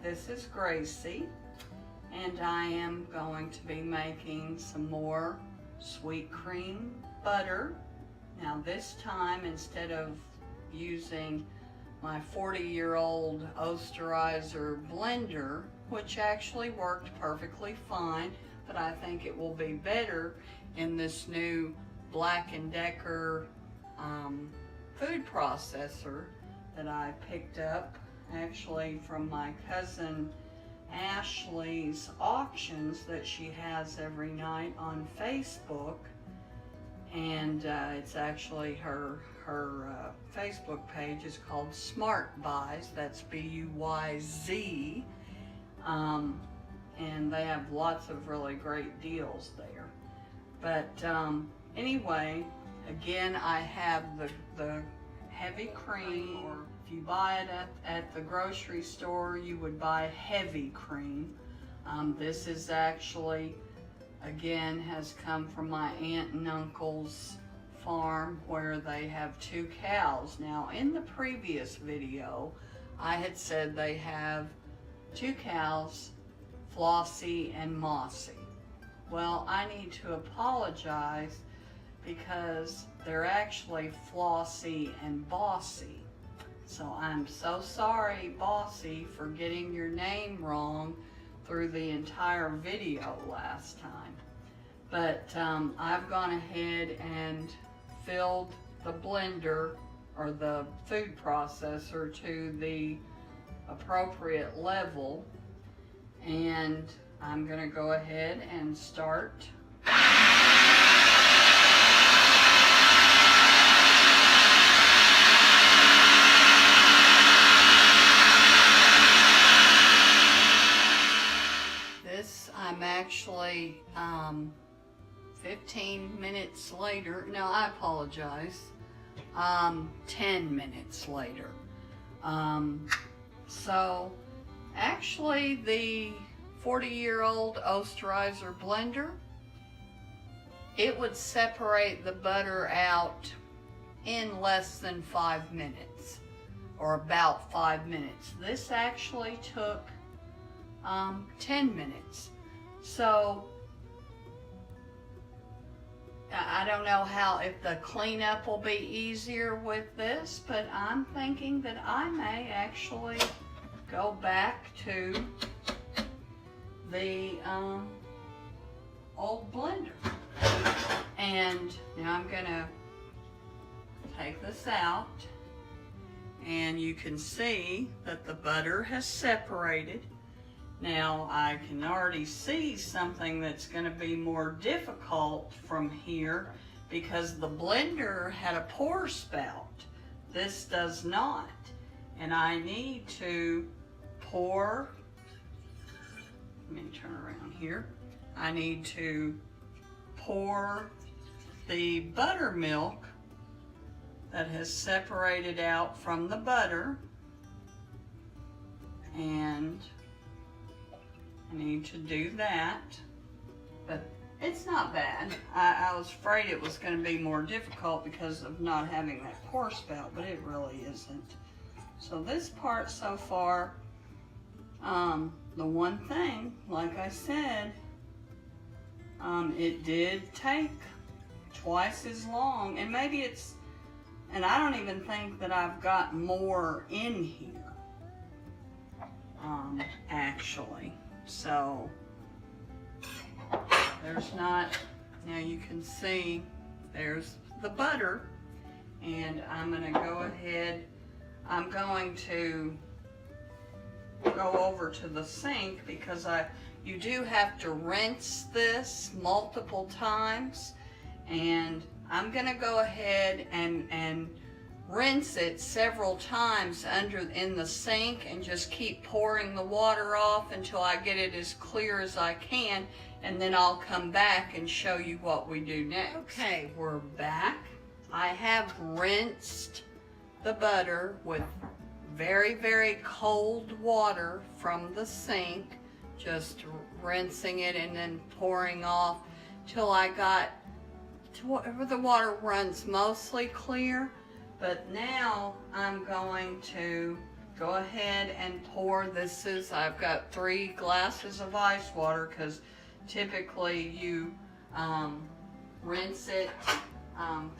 this is Gracie, and I am going to be making some more sweet cream butter. Now this time, instead of using my 40-year-old Osterriser blender, which actually worked perfectly fine, but I think it will be better in this new Black & Decker food processor that I picked up actually from my cousin Ashley's auctions that she has every night on Facebook. And it's actually her Facebook page is called Smart Buys. That's B-U-Y-Z. And they have lots of really great deals there. But anyway, again, I have the heavy cream, or if you buy it at the grocery store, you would buy heavy cream. This is actually, again, has come from my aunt and uncle's farm where they have 2 cows. Now, in the previous video, I had said they have 2 cows, Flossie and Mossy. Well, I need to apologize because they're actually Flossie and Bossy. So I'm so sorry, Bossy, for getting your name wrong through the entire video last time. But I've gone ahead and filled the blender or the food processor to the appropriate level, and I'm going to go ahead and start. This I'm actually 15 minutes later. No, I apologize. 10 minutes later. So actually the 40-year-old Osterriser blender, it would separate the butter out in less than 5 minutes, or about 5 minutes. This actually took 10 minutes. So I don't know if the cleanup will be easier with this, but I'm thinking that I may actually go back to the old blender. And now I'm gonna take this out, and you can see that the butter has separated. Now I can already see something that's going to be more difficult from here because the blender had a pour spout. This does not. And I need to pour, let me turn around here. I need to pour the buttermilk that has separated out from the butter, and I need to do that, but it's not bad. I was afraid it was going to be more difficult because of not having that pour spout, but it really isn't. So this part so far, the one thing, like I said, it did take twice as long, and maybe it's, and I don't even think that I've got more in here, actually. So there's not, now you can see there's the butter, and I'm going to go ahead, I'm going to go over to the sink because you do have to rinse this multiple times, and I'm going to go ahead and rinse it several times in the sink and just keep pouring the water off until I get it as clear as I can, and then I'll come back and show you what we do next. Okay, we're back. I have rinsed the butter with very, very cold water from the sink, just rinsing it and then pouring off till I got to whatever the water runs mostly clear. But now I'm going to go ahead and pour. I've got 3 glasses of ice water because typically you rinse it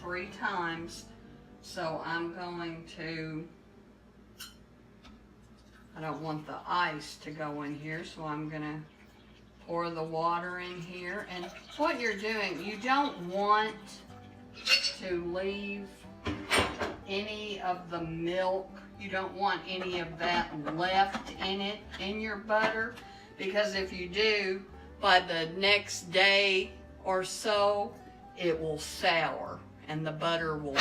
3 times. So I'm going to, I don't want the ice to go in here, so I'm going to pour the water in here. And what you're doing, you don't want to leave any of the milk. You don't want any of that left in it, in your butter, because if you do, by the next day or so, it will sour and the butter will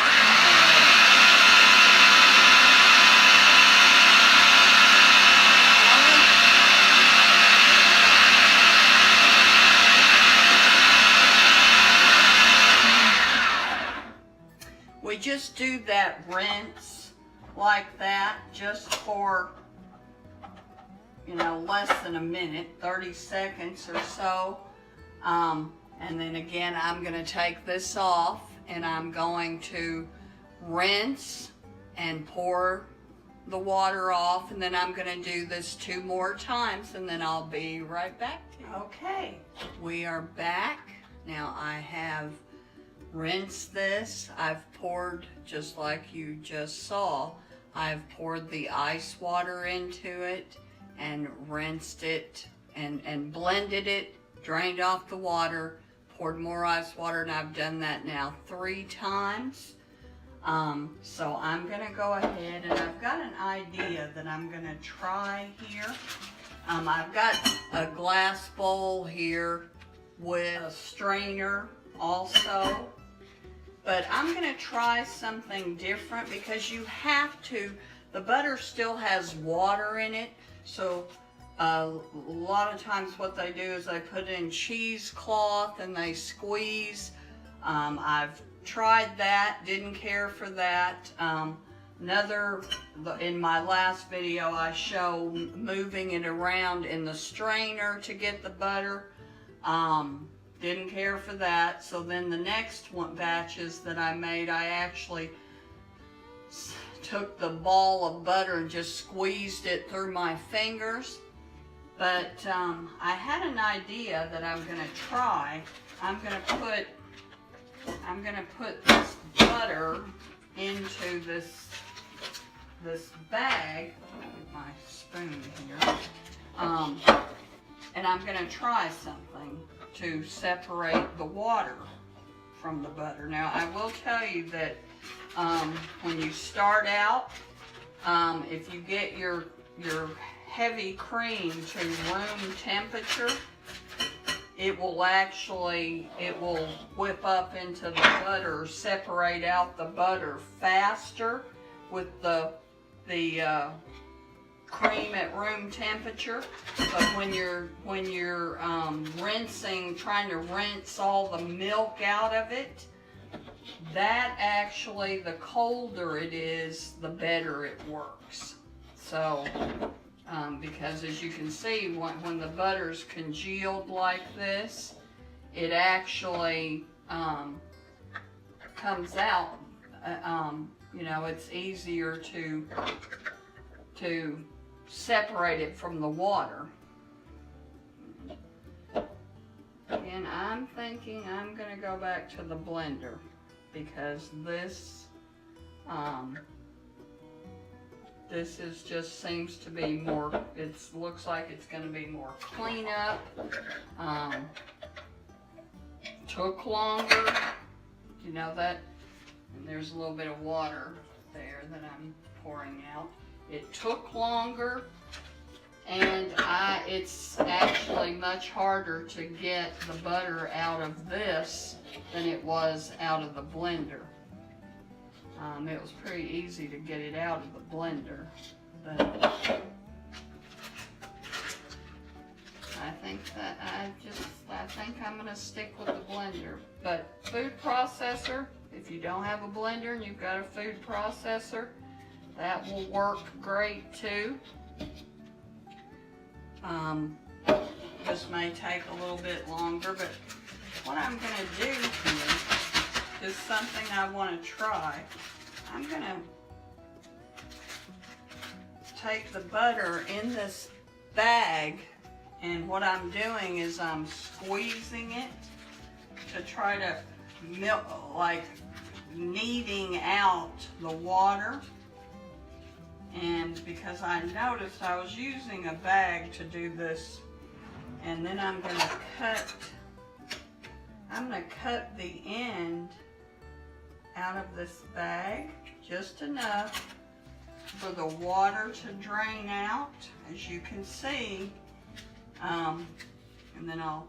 We just do that rinse like that just for, you know, less than a minute, 30 seconds or so. And then again, I'm going to take this off and I'm going to rinse and pour the water off, and then I'm going to do this 2 more times and then I'll be right back to you. Okay, we are back. Now I have rinsed this. I've poured, just like you just saw, I've poured the ice water into it and rinsed it and blended it, drained off the water, poured more ice water, and I've done that now 3 times. So I'm gonna go ahead, and I've got an idea that I'm gonna try here. I've got a glass bowl here with a strainer also, but I'm gonna try something different because you have to, the butter still has water in it, so a lot of times what they do is they put in cheesecloth and they squeeze. I've tried that, didn't care for that. In my last video I show moving it around in the strainer to get the butter. Didn't care for that. So then the next batches that I made, I actually took the ball of butter and just squeezed it through my fingers. But I had an idea that I'm gonna try. I'm gonna put this butter into this bag. Get my spoon here. And I'm gonna try something to separate the water from the butter. Now I will tell you that when you start out, if you get your heavy cream to room temperature, it will whip up into the butter, separate out the butter faster with the cream at room temperature. But when you're rinsing, trying to rinse all the milk out of it, that actually, the colder it is, the better it works. So, because as you can see, when the butter's congealed like this, it actually comes out, you know, it's easier to separate it from the water. And I'm thinking I'm gonna go back to the blender because this just seems to be more, looks like it's going to be more cleanup. Took longer, you know that, and there's a little bit of water there that I'm pouring out. It took longer, and it's actually much harder to get the butter out of this than it was out of the blender. It was pretty easy to get it out of the blender, but I think I'm gonna stick with the blender. But food processor, if you don't have a blender and you've got a food processor, that will work great too. This may take a little bit longer, but what I'm gonna do here is something I want to try. I'm gonna take the butter in this bag, and what I'm doing is I'm squeezing it to try to like kneading out the water. And because I noticed I was using a bag to do this, and then I'm gonna cut the end out of this bag, just enough for the water to drain out, as you can see. And then I'll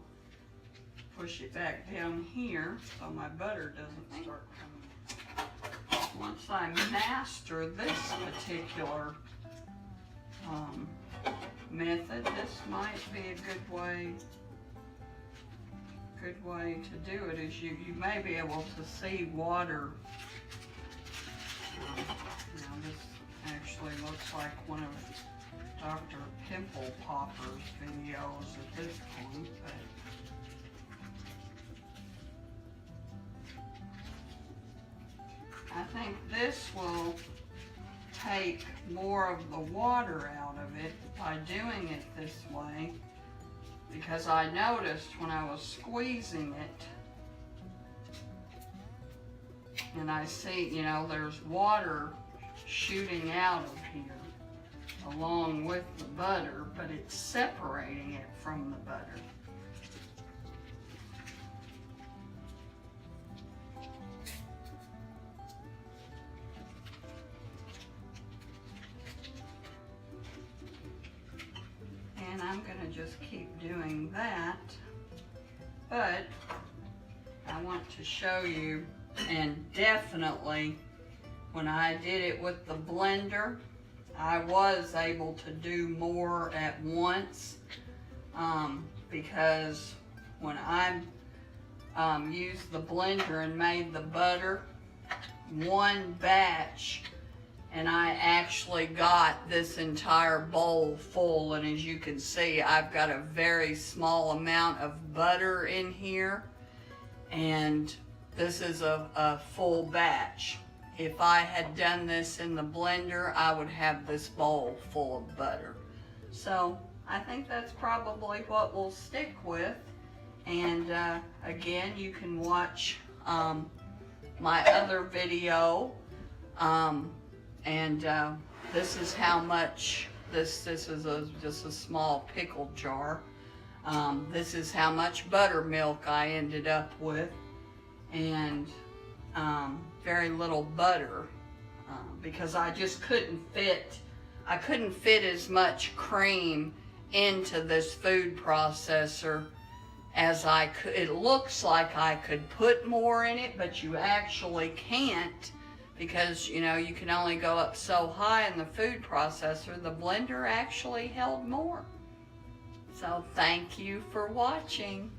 push it back down here so my butter doesn't start coming. Once I master this particular method, this might be a good way to do it. Is you may be able to see water. Now this actually looks like one of Dr. Pimple Popper's videos at this point, but I think this will take more of the water out of it by doing it this way, because I noticed when I was squeezing it, and I see, you know, there's water shooting out of here along with the butter, but it's separating it from the butter. And I'm gonna just keep doing that, but I want to show you, and definitely when I did it with the blender, I was able to do more at once, because when I used the blender and made the butter, one batch, and I actually got this entire bowl full, and as you can see, I've got a very small amount of butter in here, and this is a full batch. If I had done this in the blender, I would have this bowl full of butter. So I think that's probably what we'll stick with. And again, you can watch my other video. This is how much, this is just a small pickle jar. This is how much buttermilk I ended up with, and very little butter, because I just couldn't fit as much cream into this food processor as I could. It looks like I could put more in it, but you actually can't, because you know you can only go up so high in the food processor. The blender actually held more. So thank you for watching.